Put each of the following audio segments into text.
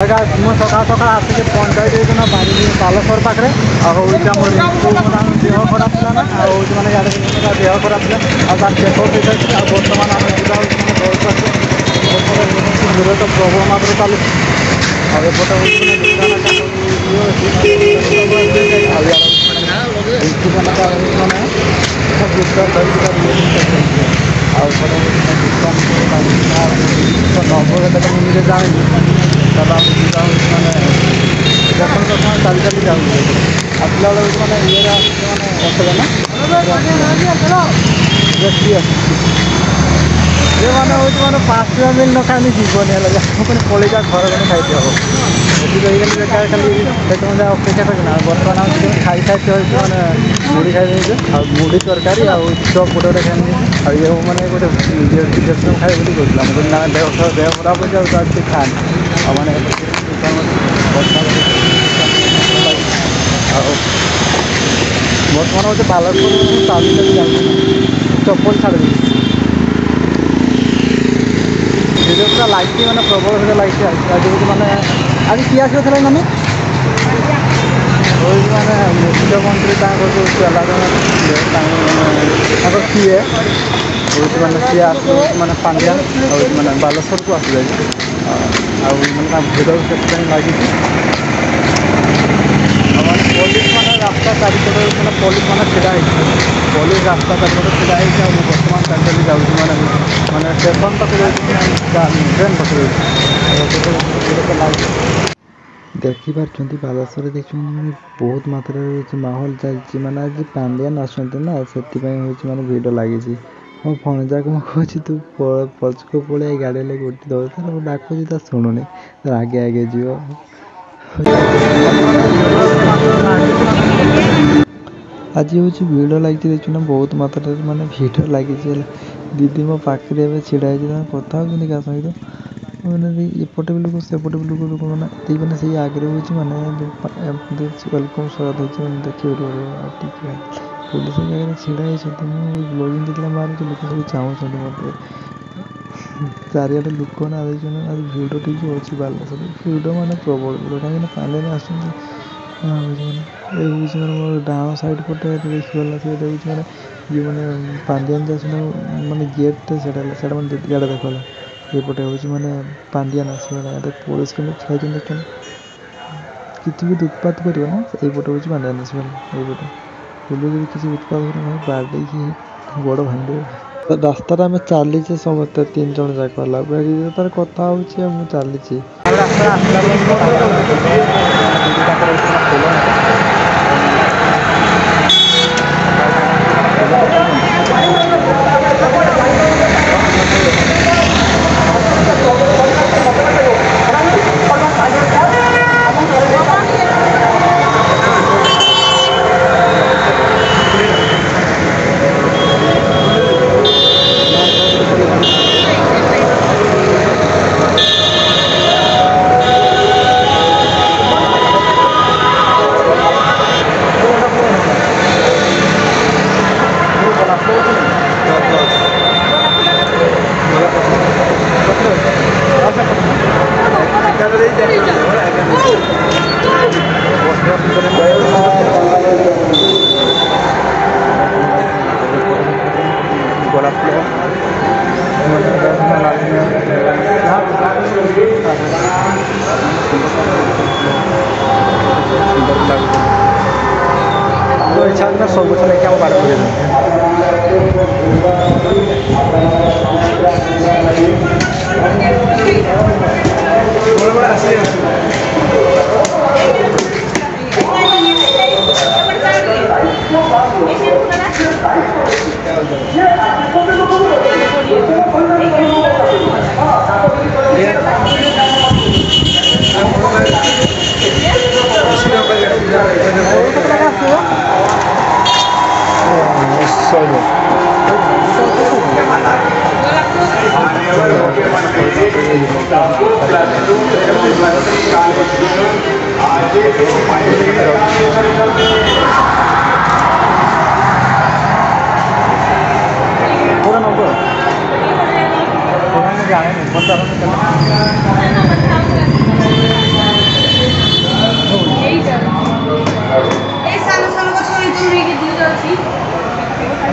ମୁଁ ସକାଳ ସକାଳ ଆସିକି ପହଞ୍ଚାଇ ନା ବାଲେଶ୍ୱର ପାଖରେ ଆଉ ହେଉଛି ଆମର ଦେହ ଖରାପ ଥିଲା ନା ଆଉ ହେଉଛି ମାନେ ଇଆଡ଼େ ଦେହ ଖରାପ ଥିଲା ଆଉ ତାର ଚେକଅପ୍ ହେଇଯାଇଛି। ଆଉ ବର୍ତ୍ତମାନ ଆମେ ଯିବା ହେଉଛି ମାନେ ଘରକୁ ଆସିବା ଦୂର ତ ପ୍ରବଳ ମାତ୍ରାରେ ଚାଲୁଛି। ଆଉ ଏପଟେ ଆଉ ନବଘଟା ମୁଁ ନିଜେ ଜାଣିଲି। ତାହେଲେ ଆମେ ଯିବା ହେଉଛି ମାନେ ଦେଖନ୍ତୁ ପ୍ରଥମେ ଚାଲି ଚାଲି ଯାଉଛି ଆସିଲା ବେଳେ ହେଉଛି ମାନେ ଇଏରେ ଆସୁଛି ମାନେ ଅଟୋରେ ନା ବେଶୀ ଆସୁଛି ଇଏ ମାନେ ହେଉଛି ମାନେ 5 ଟଙ୍କା ମିଲ୍ ନ ଖାଇଲେ ଯିବନି ହେଲା ଯାହା ପୁଣି ପଳେଇକା ଘରେ ଗଲେ ଖାଇତେ ହେବ। ଏଠି ରହିଗଲେ ବେକାର ଖାଲି ସେତେବେଳେ ଯାହା ଅପେକ୍ଷା କରିନା ବର୍ତ୍ତମାନ ଆମେ ସେଠି ଖାଇସାରିଛି ହେଉଛି ମାନେ ମୁଢ଼ି ଖାଇଦେଇଛେ ଆଉ ମୁଢ଼ି ତରକାରୀ ଆଉ ଚପ୍ ଗୋଟେ ଗୋଟେ ଖାଇଦେଇଛେ। ଆଉ ଇଏ ମାନେ ଗୋଟେ ଇଞ୍ଜେକ୍ସନ୍ ଖାଇ ବୋଲି କହୁଥିଲା ମୁଁ କହିଲି ନା ଦେହ ଖରାପ ହେଇଯାଉଛି ଆଉ କିଛି ଖାଆନି ଆଉ ମାନେ ଆଉ ବର୍ତ୍ତମାନ ହେଉଛି ବାଲେଶ୍ୱର ଚାଲି ଚାଲି ଯାଉଛି ଚପଲ ଛାଡ଼ିଦେବି ଭିଡ଼ିଓ ପୁରା ଲାଗିଛି ମାନେ ପ୍ରବଳ ଭିଡ଼ିଓ ଲାଗିଛି। ଆଜି ହେଉଛି ମାନେ ଆଜି କିଏ ଆସିଥିଲା ମାନେ ହେଉଛି ମାନେ ମୁଖ୍ୟମନ୍ତ୍ରୀ ତାଙ୍କର ଯେଉଁ ତେଲେଙ୍ଗାନା ତାଙ୍କର କିଏ ହେଉଛି ମାନେ ସିଏ ଆସୁ ମାନେ ପାଣ୍ଡିଆ ହେଉଛି ମାନେ ବାଲେଶ୍ୱରକୁ ଆସିଯାଇଛି ଆଉ ମାନେ ତା ଭିଡ଼ ସେଥିପାଇଁ ଲାଗିଛି। ଆଉ ମାନେ ପୋଲିସ ମାନେ ରାସ୍ତା ଚାରିପଟେ ମାନେ ପୋଲିସ ମାନେ ଛିଡ଼ା ହେଇଛି ପୋଲିସ ରାସ୍ତା ଚାରିପଟେ ଛିଡ଼ା ହେଇଛି। ଆଉ ମୁଁ ବର୍ତ୍ତମାନ ଚାଲି ଚାଲି ଯାଉଛି ମାନେ ଷ୍ଟେସନ ପାଖରେ ଯାଉଛି ଟ୍ରେନ୍ ପାଖରେ ଯାଉଛି ଦେଖିପାରୁଛନ୍ତି ବାଲେଶ୍ୱରରେ ଦେଖୁଛନ୍ତି ମାନେ ବହୁତ ମାତ୍ରାରେ ହେଉଛି ମାହୋଲ ଚାଲିଛି ମାନେ ଆଜି ପାଣ୍ଡିଆନ ଆସୁଛନ୍ତି ନା ସେଥିପାଇଁ ହେଉଛି ମାନେ ଭିଡ଼ ଲାଗିଛି। ମୋ ଭଣଜାକୁ ମୁଁ କହୁଛି ତୁ ପଛକୁ ପଳେଇ ଗାଡ଼ି ହେଲେ ଗୋଟେ ଦେଉଛି ତାହେଲେ ମୁଁ ଡାକୁଛି ତା ଶୁଣୁନି ତାର ଆଗେ ଆଗେ ଯିବ। ଆଜି ହେଉଛି ଭିଡ଼ ଲାଗିଛି ଦେଖୁନା ବହୁତ ମାତ୍ରାରେ ମାନେ ଭିଡ଼ ଲାଗିଛି ହେଲା। ଦିଦି ମୋ ପାଖରେ ଏବେ ଛିଡ଼ା ହେଇଛି ତାଙ୍କ କଥା ହେଉଛନ୍ତି କାହା ସହିତ ମାନେ ଏପଟେ ବି ଲୋକ ସେପଟେ ବି ଲୋକ ମାନେ ମାନେ ସେଇ ଆଗରେ ହେଉଛି ମାନେ ୱେଲକମ୍ ସ୍ୱାଗତ ହେଉଛି ମାନେ ଦେଖିପାରିବ ଆଉ ଟିକେ ପୋଲିସ ଜାଗାରେ ଛିଡ଼ା ହେଇଛନ୍ତି। ମୁଁ ବ୍ଲଗିଂ ଯେତେବେଳେ ମାରୁଛି ଲୋକ ସବୁ ଚାହୁଁଛନ୍ତି ମୋତେ ଚାରିଆଡ଼େ ଲୋକ ନା ଦେଖୁଛନ୍ତି ଆଜି ଭିଡ଼ ଟିକେ ଅଛି ବାଲେଶ୍ୱରରେ ଭିଡ଼ ମାନେ ପ୍ରବଳ ଭିଡ଼ କାହିଁକିନା ପାଣ୍ଡିଆନ ଆସୁଛନ୍ତି ହେଉଛି ମାନେ ଏ ହେଉଛି ମାନେ ମୋର ଡାହାଣ ସାଇଡ଼୍ ପଟେ ଦେଖିଗଲା ସେଇଟା ହେଉଛି ମାନେ ଇଏ ମାନେ ପାଣ୍ଡିଆନ ଯାଉଛନ୍ତି ମାନେ ଗେଟ୍ଟା ସେଇଟା ହେଲା ସେଇଟା ମାନେ ଇଆଡ଼େ ଦେଖଲା ଏପଟେ ହେଉଛି ମାନେ ପାଣ୍ଡିଆନ ଆସିଗଲା ଏଇଟା ପୋଲିସ କେମିତି ଛିଡ଼ା ହେଇଛନ୍ତି କିଛି ବି ଉତ୍ପାତ କରିବ ନା ଏଇପଟେ ହେଉଛି ପାଣ୍ଡିଆନ ଆସିଗଲା ଏଇପଟେ ପୋଲିସ ଯଦି କିଛି ଉତ୍ପାତ କରିବ ଭାଇ ବାଡ଼େଇକି ଗୋଡ଼ ଭାଙ୍ଗିଦେବେ। ରାସ୍ତାରେ ଆମେ ଚାଲିଛେ ସମସ୍ତେ 3 ଜଣ ଯାକ ହେଲା ତାର କଥା ହେଉଛି ଆଉ ମୁଁ ଚାଲିଛି ଇଚ୍ଛା ନା ସବୁ ଗଛ ନେଇକି ଆମ ବାଡ଼ କରିବା पूरा नंबर जाने नहीं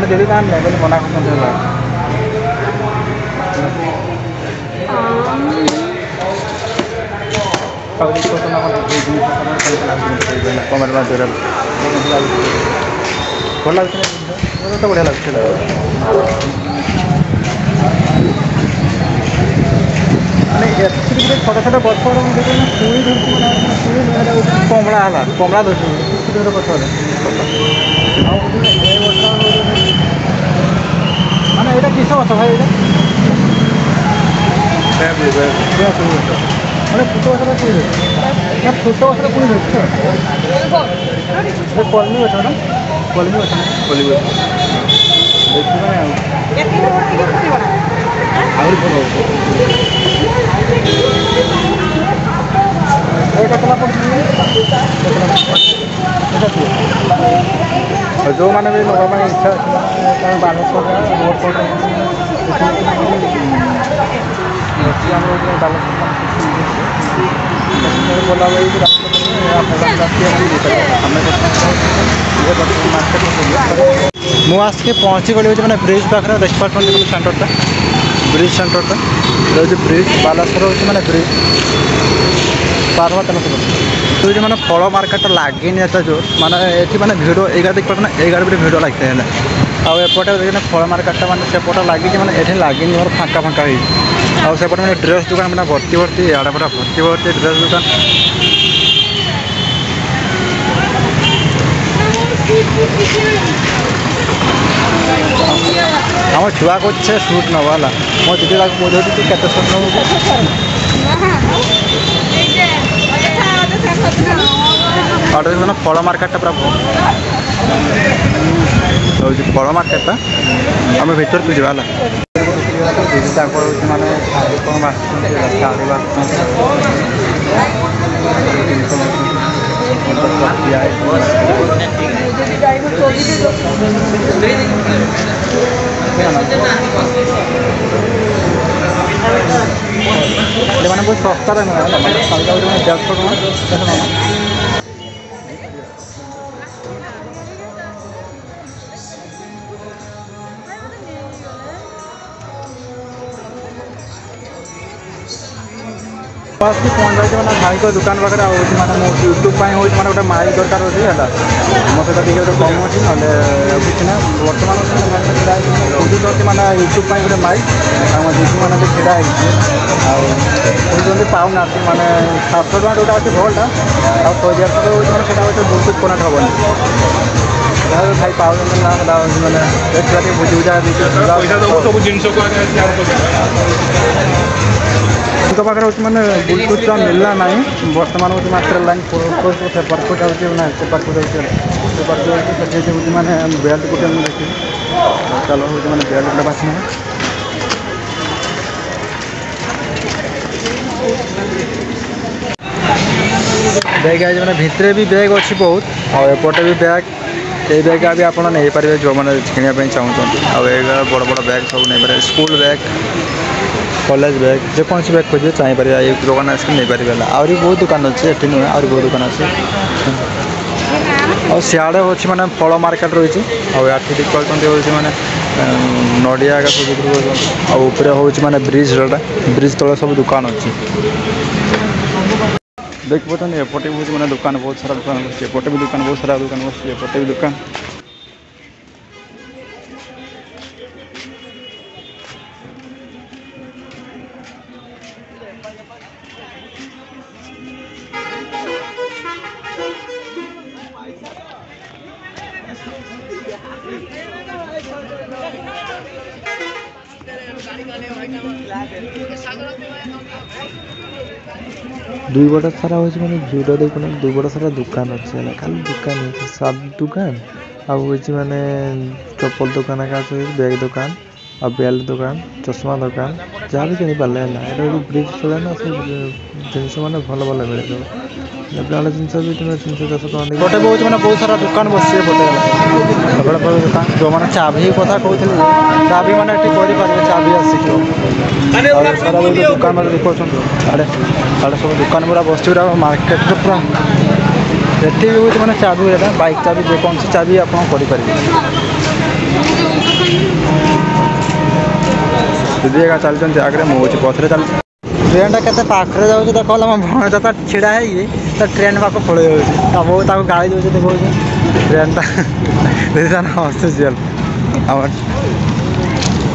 मैंने दीदी कहाँ नहीं बोले मना कर कमर में जोर भल लगे तो बढ़िया लगे मैंने छोट छोट गछ कमला है कमला धर गछ माने यहाँ किस गछ भाई मैंने फुट गछ फुट गछ पुणी धर कलमी गछ ना कलमी गछ कलमी गछ जो मैंने भी नवा इच्छा अच्छे बालेश्वर रोड मुझे पहुँची गली मैंने ब्रिज पाखे देख पार्टी सेंटरटा ब्रिज सेंटरटा रोज ब्रिज बालेश्वर हूँ मैंने ब्रिज पार्वा तेल तो मैंने फल मार्केट लगे एत जोर माने ये मैंने भिड़ एगार देख पार्टी ना एगार भी भिड़ लगते हैं आउटे देखना फल मार्केटा मैंने सेपटे लगी मैंने ये लगे मोर फाँका फाँका आउटे मैंने ड्रेस दुकान मैंने भर्ती भर्ती आड़े पटा भर्ती भर्ती ड्रेस दुकान आम छुआ को सुट नवा मो दीदी बुझे तू के सुट नौ फल मार्केटा पूरा फल मार्केटा आम भर को जावा दीदी माने शाढ़ी कौन शाढ़ी मैंने बहुत सस्ता बस भी पहुँच जाए मैंने भाई को दुकान पाखे मैंने यूट्यूब हो मैंने गोटे माइक दरकार अच्छी है मो सहित टी कम अच्छी ना किसी ना बर्तमान खोजुँ मैंने यूट्यूब गोटे माइक दीदी मैंने भी ढड़ा होती पाऊना मैंने 700 टका जोटा अच्छे भलटा आ 1000 मैंने ब्लूटूथ कनेक्ट हेनी भाई पाँच ना मैंने बुझी बुझा तो पाखे हूँ मैंने ब्लूटूथ मिलला ना बर्तमान हूँ मार्केट लाइन पेपर को जाऊँगी ना पेपर को जाऊँगी मैंने बेल्ट गोटे देखी चलो हूँ मैंने बेल्ट गोटे बाछी बैग आज मैंने भितर भी बैग अच्छी बहुत और एपटे भी बैग ये बैग भी आप नहीं पारे जो मैंने किनापी चाहते आ बड़ बड़ बैग सब नहीं पारे स्कूल बैग कॉलेज बैग जेकोसी बैग खोजे चाहिए ये दुकान आसिक नहीं पारे आहरी बहुत दुकान अच्छे ये नुहे आहरी बहुत दुकान अच्छे और सियाड़े हूँ मैंने फल मार्केट रही है देख पार्टी मैंने नड़िया सब उपरे हूँ मैंने ब्रिज ब्रिज तले सब दुकान अच्छी देख पाते एपटे भी मैंने दुकान बहुत सारा दुकान एपटे भी दुकान बहुत सारा दुकान एपटे भी दुकान दुई बड़ा सारा हो मैंने भिड़ देखना दुई बड़ा सारा दुकान अच्छे खाली दुकान सब दुकान आगे मैंने चप्पल दुकान बैग दुकान और बेल्ट दुकान चश्मा दुकान जहाँ भी किनी पारे है ब्रिज चले ना सब जिनस मैंने भल भल मिले सब जिनस भी तुम 310 टका गोटे बहुत मैंने बहुत सारा दुकान बस बड़े बड़े दुकान जो मैंने चाबी कथा कहते चाबी मैंने ये चाबी आसिक सारा दुकान मैंने देखो आड़े आड़े सब दुकान पूरा बस मार्केट पूरा ये भी हूँ मैंने चाबी बाइक चाबी जेकोसी चाबी आप दीदी एका चलते आगे मुझे पथरे चल ट्रेन के पाखे जाऊँ देख भणजा तो छिड़ा है ट्रेन पाख पड़े जाऊँ गाड़ी दूसरे देखो ट्रेन टा हस्तुच आम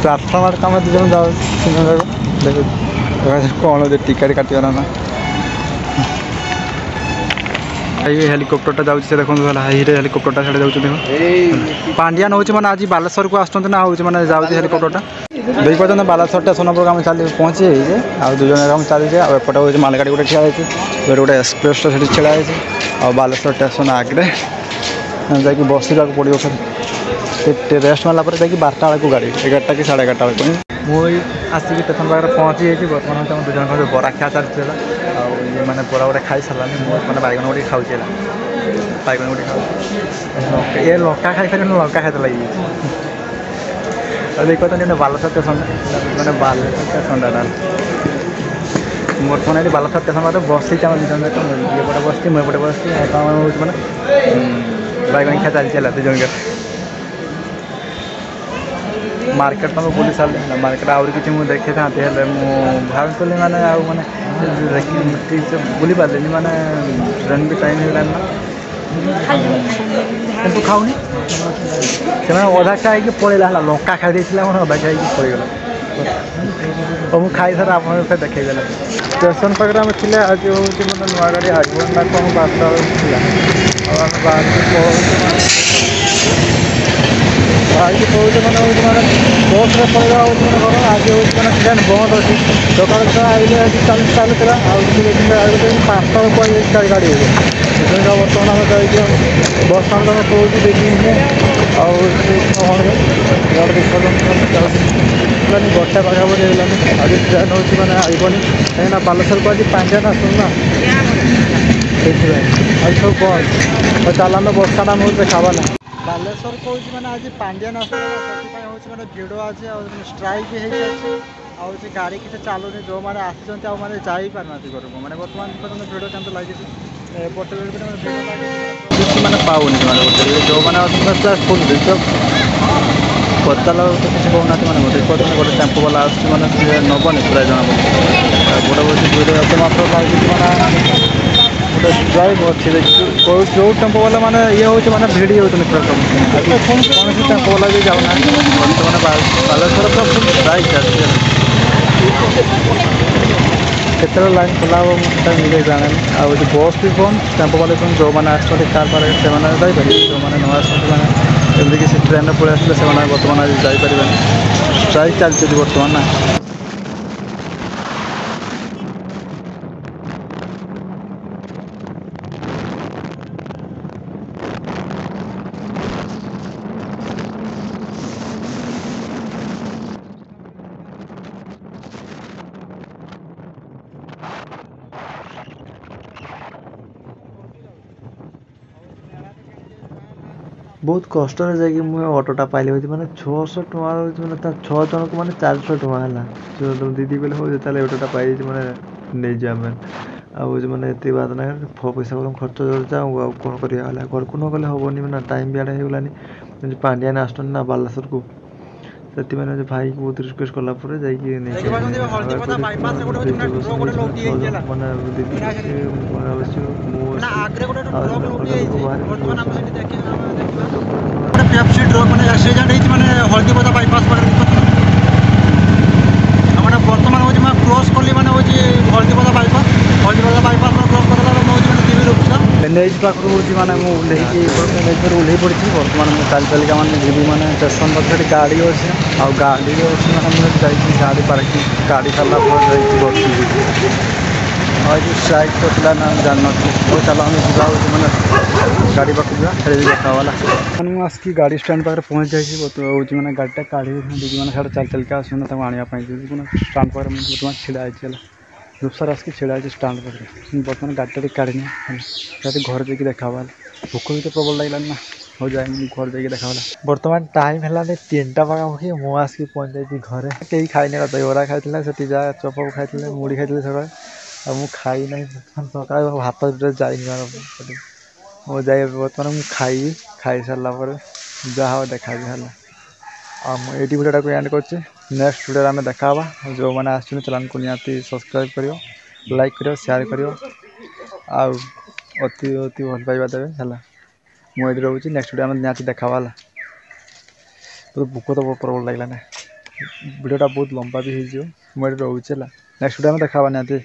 प्लाटफर्म आम दुजन जाऊँ देख कौन टिकेट काटना ना हेलिकप्टर जाऊँ देखो हाईरे हेलिकप्टर साढ़े जाऊँ देख पांडियान हूँ मैंने आज बालेश्वर को आसुँच ना हूँ मैंने जाऊँ हेलिकप्टर देख पार्टी बालेश्वर स्टेशन पर आम चल पहुँची आउ दुज आम चलचे आउटे हूँ मालगाड़ी गोटे ठिया है गोटे एक्सप्रेस से छिड़ा है बालेश्वर स्टेशन आगे जा बसवा पड़ो फिर रेस्ट मारा जा 12टा बेलू गाड़ी 11टा कि 11:30 बेलू मुझे आसिक स्टेशन पाखे पहुँची जाइए बर्तमान तुम दुजन बरा खिया चलती ये मैंने बरा गोटे खाई सारा मुझे बैगन गोटे खाऊँ बैगन गोटे खाऊ ये लंका खाई सारे लंका खाई लगे देख पाते बालेश्वर स्टेशन मैंने बालेश्वर स्टेशन बर्तमान ये बालेश्वर स्टेशन पाखे बस ये पटे बस मुझे पटे बस मैंने बैगन खिया चलती दुजन मार्केट तुम बुली सारे मार्केट आउरी किसी मुझे देखी था भावी मैंने ठीक से बुली पारे मैंने ट्रेन भी टाइम हो तू खाऊनी से अधा खाई पड़ेगा लंका खाई अधा खाई पड़ेगा और मुझे खाई सारा आप देखेगा स्टेशन पाखे आम थे आज हूँ मैंने नुआ गाड़ी आसब ना कौन 12टा बाहर पहुँचे मैंने मैंने बस में पड़ेगा मैंने आज हूँ मैंने ट्रेन बंद अच्छी सकाल आइले 40 चलता आगे 5टा बेलू गाड़ी बर्तमान आम जाइए बस स्टाण में पहुँची देखिए आगे गोटे पाखापी होगा आज ट्रेन हूँ मैंने आईबनी कहीं बालेश्वर को आज पांडियान आसना आज सब बंद चलाना बस स्टाण आम देखावा ना बालेश्वर को मैंने आज पांडियान आसना से मैंने भिड़ अच्छे स्ट्राइक हो गाड़ी किसी चलुनी जो मैंने आसने जापारना घर को मैंने बर्तमान पर्यटन भिड़ केमती लगी एपटे मैंने पाऊनी जो मैंने फुल पचाला तो किसी कहना मैंने गोटे टेम्पो वाला मैंने नबनी प्राय जना गोटे बस भिड़ मात्र लगे मैंने गोटे ड्राइव अच्छे जो टेम्पो वाला मैंने ये हूँ मैंने भिड़ी होती पूरा कौन सी टेम्पो वाला भी जाऊना बर्तमान बालेश्वर पूरा फुल ड्राइव चलती केत लाइन खोला हम मुझे निजे जाने आउ बस भी बंद टेम्पो वाले जो मैंने आसते कार पार से जापर जो मैंने न आसमें किसी ट्रेन पड़े आसते से बर्तमान आज जापर स्ट्राइक चलती बर्तमान ना बहुत कष्ट जाकि मुझे ऑटोटा पाइली मैंने 600 टଙ୍କା मैंने 6 जन को मैंने 400 टଙ୍କା है जो दीदी कहले हो जो ऑटोटा पाई मैंने नहीं जा मैंने ये बात ना पैसा कम खर्च जाऊँ कौन कर घर को न गले हेनी मैंने टाइम भी आड़े होगलानी पांडियान आसुन ना बालेश्वर को से मैंने भाई को बहुत रिक्वेस्ट कलापर पेप्सी ट्रक मैंने एक्सीडेंट मैंने हल्दीपदा बाईपास मैंने बर्तमान हूँ मैं क्रॉस कली मैंने हूँ हल्दीपदा बाईपास क्रॉस करला मैंने टीवी रुकता एनएच पाखर हूँ मैंने मुझे एनएच पर ओह्ल पड़ी बर्तमान मुझे चल चलिका मैंने जी मैंने स्टेशन पाखे गाड़ी अच्छे आउ गाड़ी अच्छी मैंने मुझे गाड़ी पार्किंग गाड़ी सारा बस आज स्ट्राइक करता ना जान तो चलो हमें जाऊँ मैंने गाड़ी पाक खेल देखा वाला मैंने आसिक गाड़ी स्टैंड पाखे पहुँच जाइए मैंने गाड़ीटा काढ़ी दीदी मैंने साढ़े चल चलिका आसना आने स्टाण पाखे बर्तमान छिड़ा है दूसरा आसिक छिड़ा है स्टाण पाखे बर्तमान गाड़ीटा काढ़ी घर जाकि देखा भोक भी तो प्रबल लगे ना हो जाए घर जाकि देखा बर्तमान टाइम है 3टा पाखापाखि मु आसिक पहुँच जाइए घरे कहीं खाई दहीबरा खाई से चप खाई मुड़ी खाई सकाल मुझे खाई ना सकाल हाथ जाए मुझे बर्तमान मुझे खाई सारापर जहाँ देखा है ये वीडियो को एंड कर नेक्स्ट वीडियो में देखा जो मैंने आसुन चैनल को निहाती सब्सक्राइब करियो लाइक करियो शेयर करियो अति अति भल पाइबा देवे है मुझे रोचे नेक्स्ट वीडियो में निहाती देखा तो भूक तो प्रबल लगे ना वीडियोटा बहुत लंबा भी हो मुझे रोचे नेक्स्ट वीडियो में देखा निहाती।